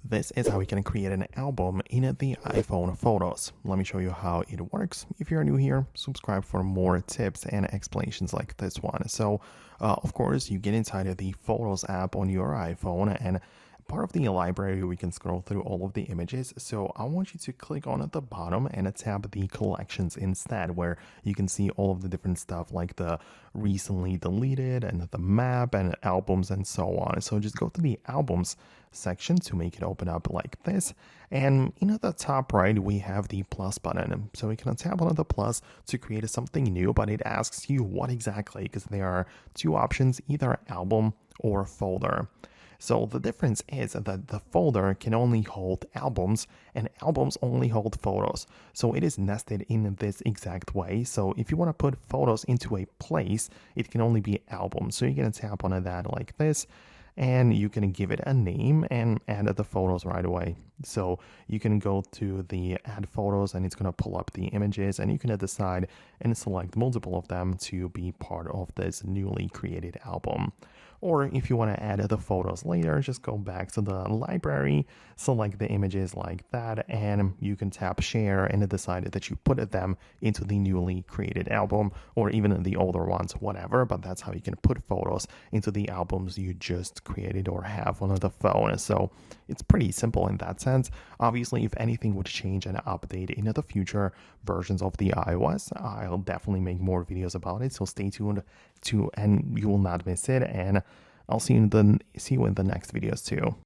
This is how we can create an album in the iPhone photos. Let me show you how it works. If you're new here, subscribe for more tips and explanations like this one. So, of course, you get inside of the Photos app on your iPhone, and part of the library we can scroll through all of the images. So I want you to click on at the bottom and tap the collections instead, where you can see all of the different stuff like the recently deleted and the map and albums and so on. So just go to the albums section to make it open up like this, and at the top right we have the plus button, so we can tap on the plus to create something new, but it asks you what exactly, because there are two options, either album or folder. So the difference is that the folder can only hold albums and albums only hold photos. So it is nested in this exact way. So if you want to put photos into a place, it can only be albums. So you're going to tap on that like this, and you can give it a name and add the photos right away. So you can go to the add photos and it's going to pull up the images, and you can decide and select multiple of them to be part of this newly created album. Or if you want to add the photos later, just go back to the library, select the images like that, and you can tap share and decide that you put them into the newly created album, or even the older ones, whatever. But that's how you can put photos into the albums you just created or have on the phone. So it's pretty simple in that sense. Obviously, if anything would change and update in the future versions of the iOS, I'll definitely make more videos about it. So stay tuned and you will not miss it. And I'll see you in the next videos too.